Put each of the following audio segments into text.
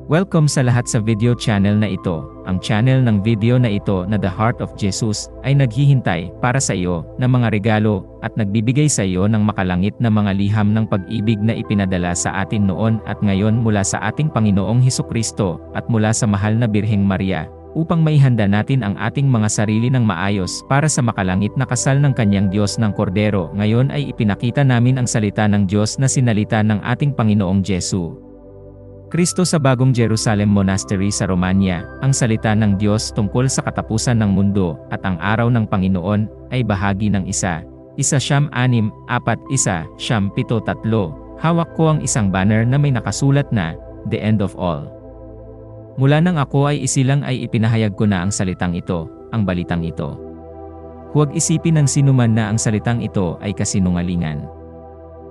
Welcome sa lahat sa video channel na ito. Ang channel ng video na ito na The Heart of Jesus ay naghihintay para sa iyo ng mga regalo at nagbibigay sa iyo ng makalangit na mga liham ng pag-ibig na ipinadala sa atin noon at ngayon mula sa ating Panginoong Hesukristo at mula sa mahal na Birheng Maria, upang maihanda natin ang ating mga sarili ng maayos para sa makalangit na kasal ng kanyang Diyos ng Kordero. Ngayon ay ipinakita namin ang salita ng Diyos na sinalita ng ating Panginoong Jesu Kristo sa Bagong Jerusalem Monastery sa Romania. Ang salita ng Diyos tungkol sa katapusan ng mundo at ang araw ng Panginoon ay bahagi ng 1 Siyam-6, 4 Siyam-7-3. Hawak ko ang isang banner na may nakasulat na, The End of All. Mula nang ako ay isilang ay ipinahayag ko na ang salitang ito, ang balitang ito. Huwag isipin ng sinuman na ang salitang ito ay kasinungalingan.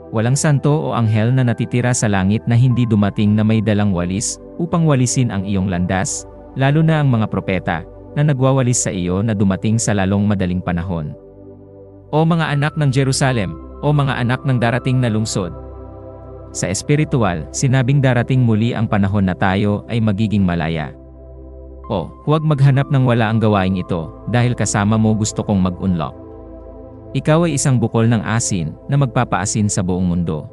Walang santo o anghel na natitira sa langit na hindi dumating na may dalang walis, upang walisin ang iyong landas, lalo na ang mga propeta, na nagwawalis sa iyo na dumating sa lalong madaling panahon. O mga anak ng Jerusalem, o mga anak ng darating na lungsod. Sa espiritual, sinabing darating muli ang panahon na tayo ay magiging malaya. O, huwag maghanap ng wala ang gawaing ito, dahil kasama mo gusto kong mag-unlock. Ikaw ay isang bukol ng asin na magpapaasin sa buong mundo.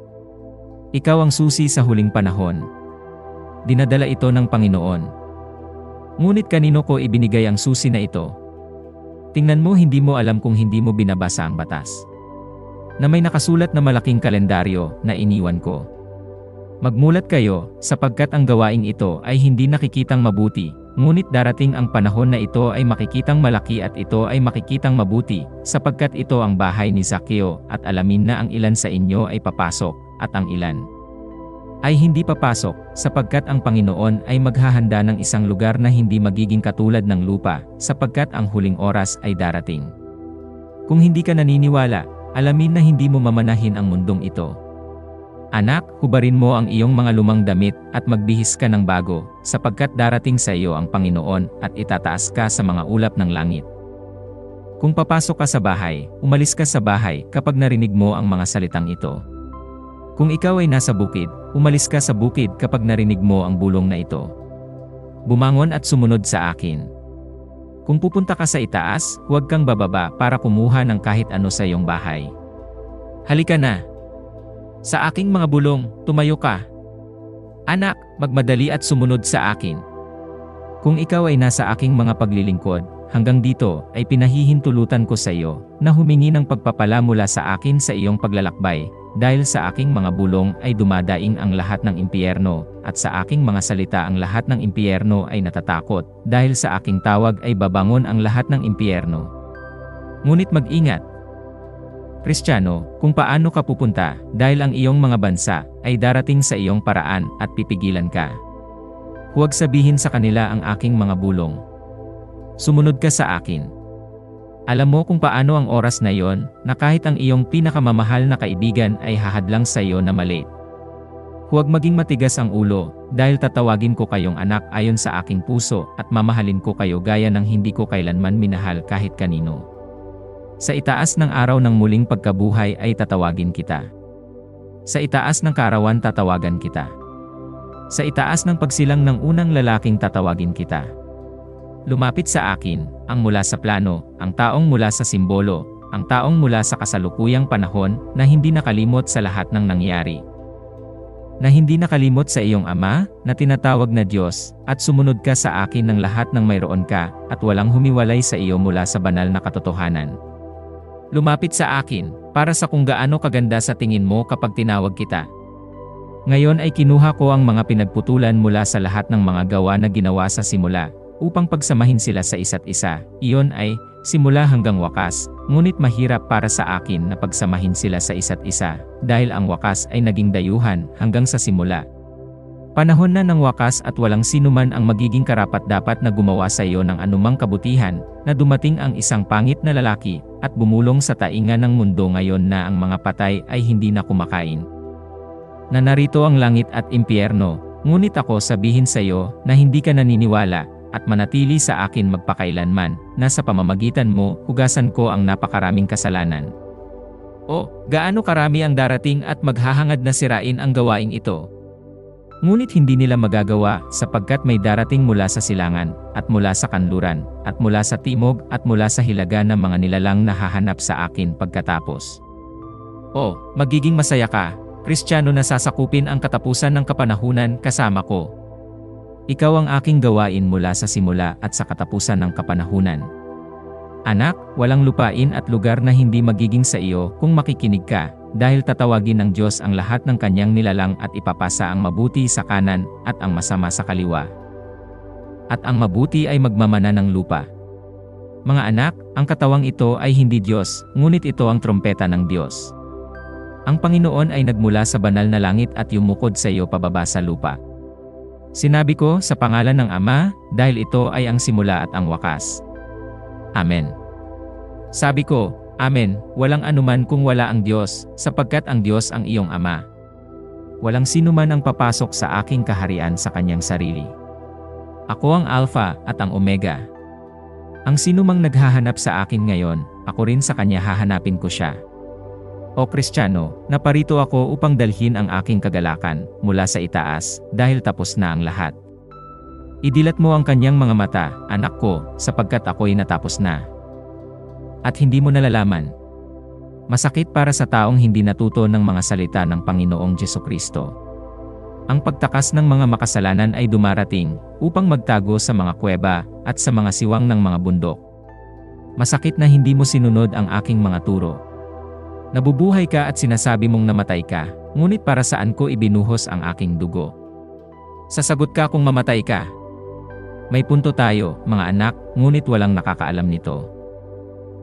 Ikaw ang susi sa huling panahon. Dinadala ito ng Panginoon. Ngunit kanino ko ibinigay ang susi na ito? Tingnan mo, hindi mo alam kung hindi mo binabasa ang batas. Na may nakasulat na malaking kalendaryo na iniwan ko. Magmulat kayo, sapagkat ang gawaing ito ay hindi nakikitang mabuti, ngunit darating ang panahon na ito ay makikitang malaki at ito ay makikitang mabuti, sapagkat ito ang bahay ni Zakeo at alamin na ang ilan sa inyo ay papasok, at ang ilan ay hindi papasok, sapagkat ang Panginoon ay maghahanda ng isang lugar na hindi magiging katulad ng lupa, sapagkat ang huling oras ay darating. Kung hindi ka naniniwala, alamin na hindi mo mamanahin ang mundong ito. Anak, hubarin mo ang iyong mga lumang damit at magbihis ka ng bago, sapagkat darating sa iyo ang Panginoon at itataas ka sa mga ulap ng langit. Kung papasok ka sa bahay, umalis ka sa bahay kapag narinig mo ang mga salitang ito. Kung ikaw ay nasa bukid, umalis ka sa bukid kapag narinig mo ang bulong na ito. Bumangon at sumunod sa akin. Kung pupunta ka sa itaas, huwag kang bababa para kumuha ng kahit ano sa iyong bahay. Halika na! Sa aking mga bulong, tumayo ka. Anak, magmadali at sumunod sa akin. Kung ikaw ay nasa aking mga paglilingkod, hanggang dito ay pinahihintulutan ko sa iyo na humingi ng pagpapala mula sa akin sa iyong paglalakbay, dahil sa aking mga bulong ay dumadaing ang lahat ng impyerno, at sa aking mga salita ang lahat ng impyerno ay natatakot, dahil sa aking tawag ay babangon ang lahat ng impyerno. Ngunit mag-ingat, Kristiyano, kung paano ka pupunta, dahil ang iyong mga bansa ay darating sa iyong paraan at pipigilan ka. Huwag sabihin sa kanila ang aking mga bulong. Sumunod ka sa akin. Alam mo kung paano ang oras na yon, na kahit ang iyong pinakamamahal na kaibigan ay hahadlang sa iyo na malate. Huwag maging matigas ang ulo, dahil tatawagin ko kayong anak ayon sa aking puso at mamahalin ko kayo gaya ng hindi ko kailanman minahal kahit kanino. Sa itaas ng araw ng muling pagkabuhay ay tatawagin kita. Sa itaas ng kaarawan tatawagan kita. Sa itaas ng pagsilang ng unang lalaking tatawagin kita. Lumapit sa akin, ang mula sa plano, ang taong mula sa simbolo, ang taong mula sa kasalukuyang panahon na hindi nakalimot sa lahat ng nangyari. Na hindi nakalimot sa iyong Ama, na tinatawag na Diyos, at sumunod ka sa akin ng lahat ng mayroon ka, at walang humiwalay sa iyo mula sa banal na katotohanan. Lumapit sa akin, para sa kung gaano kaganda sa tingin mo kapag tinawag kita. Ngayon ay kinuha ko ang mga pinagputulan mula sa lahat ng mga gawa na ginawa sa simula, upang pagsamahin sila sa isa't isa. Iyon ay, simula hanggang wakas, ngunit mahirap para sa akin na pagsamahin sila sa isa't isa, dahil ang wakas ay naging dayuhan hanggang sa simula. Panahon na ng wakas at walang sinuman ang magiging karapat-dapat na gumawa sa iyo ng anumang kabutihan, na dumating ang isang pangit na lalaki, at bumulong sa tainga ng mundo ngayon na ang mga patay ay hindi na kumakain. Na narito ang langit at impyerno, ngunit ako sabihin sa iyo na hindi ka naniniwala, at manatili sa akin magpakailanman, na sa pamamagitan mo, hugasan ko ang napakaraming kasalanan. O, gaano karami ang darating at maghahangad na sirain ang gawaing ito. Ngunit hindi nila magagawa sapagkat may darating mula sa silangan, at mula sa kanluran, at mula sa timog, at mula sa hilaga ng mga nilalang na hahanap sa akin pagkatapos. O, magiging masaya ka, Kristiyano na sasakupin ang katapusan ng kapanahunan kasama ko. Ikaw ang aking gawain mula sa simula at sa katapusan ng kapanahunan. Anak, walang lupain at lugar na hindi magiging sa iyo kung makikinig ka, dahil tatawagin ng Diyos ang lahat ng kanyang nilalang at ipapasa ang mabuti sa kanan at ang masama sa kaliwa. At ang mabuti ay magmamana ng lupa. Mga anak, ang katawang ito ay hindi Diyos, ngunit ito ang trompeta ng Diyos. Ang Panginoon ay nagmula sa banal na langit at yumukod sa iyo pababa sa lupa. Sinabi ko sa pangalan ng Ama, dahil ito ay ang simula at ang wakas. Amen. Sabi ko, Amen, walang anuman kung wala ang Diyos, sapagkat ang Diyos ang iyong Ama. Walang sino man ang papasok sa aking kaharian sa kanyang sarili. Ako ang Alpha at ang Omega. Ang sino mang naghahanap sa akin ngayon, ako rin sa kanya hahanapin ko siya. O Kristiyano, naparito ako upang dalhin ang aking kagalakan mula sa itaas, dahil tapos na ang lahat. Idilat mo ang kanyang mga mata, anak ko, sapagkat ako'y natapos na. At hindi mo nalalaman. Masakit para sa taong hindi natuto ng mga salita ng Panginoong Jesucristo. Ang pagtakas ng mga makasalanan ay dumarating upang magtago sa mga kuweba at sa mga siwang ng mga bundok. Masakit na hindi mo sinunod ang aking mga turo. Nabubuhay ka at sinasabi mong namatay ka, ngunit para saan ko ibinuhos ang aking dugo? Sasagot ka kung mamatay ka. May punto tayo, mga anak, ngunit walang nakakaalam nito.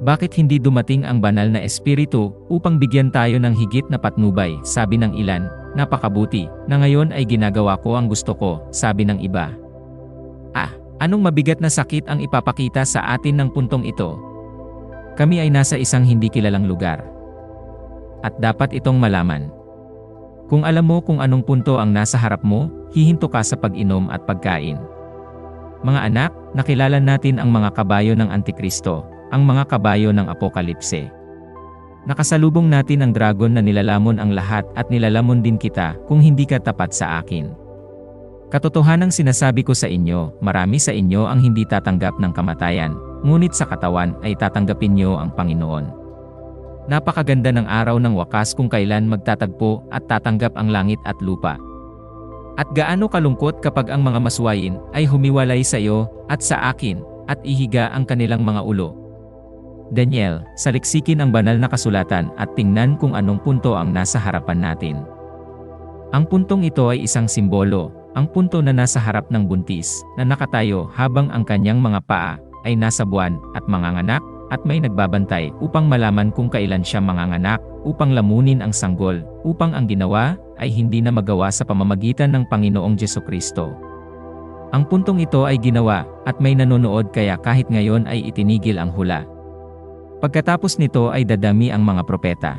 Bakit hindi dumating ang banal na espiritu upang bigyan tayo ng higit na patnubay, sabi ng ilan, napakabuti, na ngayon ay ginagawa ko ang gusto ko, sabi ng iba. Anong mabigat na sakit ang ipapakita sa atin ng puntong ito? Kami ay nasa isang hindi kilalang lugar. At dapat itong malaman. Kung alam mo kung anong punto ang nasa harap mo, hihinto ka sa pag-inom at pagkain. Mga anak, nakilala natin ang mga kabayo ng Antikristo, ang mga kabayo ng Apokalipse. Nakasalubong natin ang dragon na nilalamon ang lahat at nilalamon din kita kung hindi ka tapat sa akin. Katotohanang sinasabi ko sa inyo, marami sa inyo ang hindi tatanggap ng kamatayan, ngunit sa katawan ay tatanggapin niyo ang Panginoon. Napakaganda ng araw ng wakas kung kailan magtatagpo at tatanggap ang langit at lupa. At gaano kalungkot kapag ang mga maswayin ay humiwalay sa iyo at sa akin at ihiga ang kanilang mga ulo. Daniel, saliksikin ang banal na kasulatan at tingnan kung anong punto ang nasa harapan natin. Ang puntong ito ay isang simbolo, ang punto na nasa harap ng buntis, na nakatayo habang ang kanyang mga paa ay nasa buwan at manganganak, at may nagbabantay upang malaman kung kailan siya manganganak, upang lamunin ang sanggol, upang ang ginawa ay hindi na magawa sa pamamagitan ng Panginoong Jesucristo. Ang puntong ito ay ginawa, at may nanonood kaya kahit ngayon ay itinigil ang hula. Pagkatapos nito ay dadami ang mga propeta.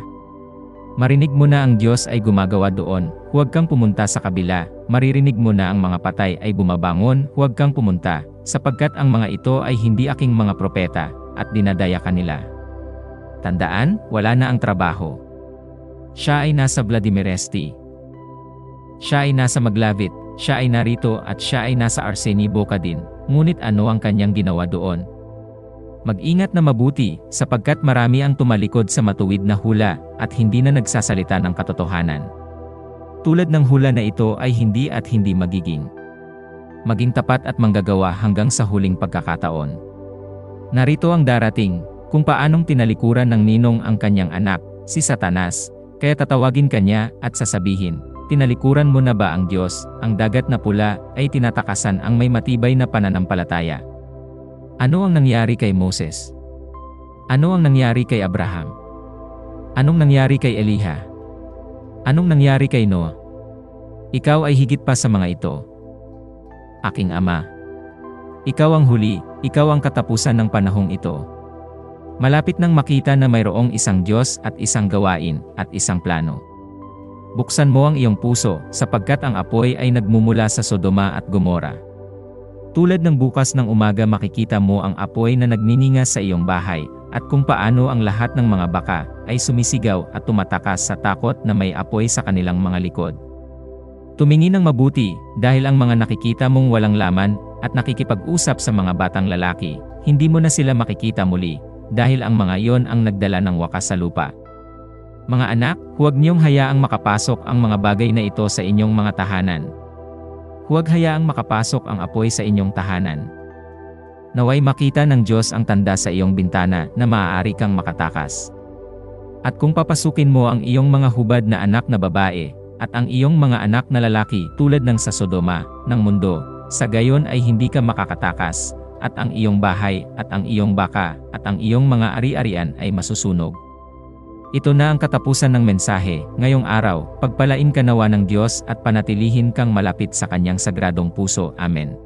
Marinig mo na ang Diyos ay gumagawa doon, huwag kang pumunta sa kabila, maririnig mo na ang mga patay ay bumabangon, huwag kang pumunta, sapagkat ang mga ito ay hindi aking mga propeta, at dinadaya kanila. Tandaan, wala na ang trabaho. Siya ay nasa Vladimiresti. Siya ay nasa Maglavit, siya ay narito at siya ay nasa Arseniboca din, ngunit ano ang kanyang ginawa doon? Mag-ingat na mabuti, sapagkat marami ang tumalikod sa matuwid na hula, at hindi na nagsasalita ng katotohanan. Tulad ng hula na ito ay hindi at hindi magiging. Maging tapat at manggagawa hanggang sa huling pagkakataon. Narito ang darating, kung paanong tinalikuran ng ninong ang kanyang anak, si Satanas, kaya tatawagin kanya at sasabihin, tinalikuran mo na ba ang Diyos, ang dagat na pula ay tinatakasan ang may matibay na pananampalataya. Ano ang nangyari kay Moses? Ano ang nangyari kay Abraham? Anong nangyari kay Eliha? Anong nangyari kay Noah? Ikaw ay higit pa sa mga ito. Aking Ama. Ikaw ang huli, ikaw ang katapusan ng panahong ito. Malapit nang makita na mayroong isang Diyos at isang gawain at isang plano. Buksan mo ang iyong puso, sapagkat ang apoy ay nagmumula sa Sodoma at Gomora. Tulad ng bukas ng umaga makikita mo ang apoy na nagnininga sa iyong bahay, at kung paano ang lahat ng mga baka ay sumisigaw at tumatakas sa takot na may apoy sa kanilang mga likod. Tumingin ng mabuti, dahil ang mga nakikita mong walang laman, at nakikipag-usap sa mga batang lalaki, hindi mo na sila makikita muli, dahil ang mga iyon ang nagdala ng wakas sa lupa. Mga anak, huwag niyong hayaang makapasok ang mga bagay na ito sa inyong mga tahanan. Huwag hayaang makapasok ang apoy sa inyong tahanan. Naway makita ng Diyos ang tanda sa iyong bintana na maaari kang makatakas. At kung papasukin mo ang iyong mga hubad na anak na babae, at ang iyong mga anak na lalaki tulad ng sa Sodoma, ng mundo, sa gayon ay hindi ka makakatakas, at ang iyong bahay, at ang iyong baka, at ang iyong mga ari-arian ay masusunog. Ito na ang katapusan ng mensahe. Ngayong araw, pagpalain ka nawa ng Diyos at panatilihin kang malapit sa kanyang sagradong puso. Amen.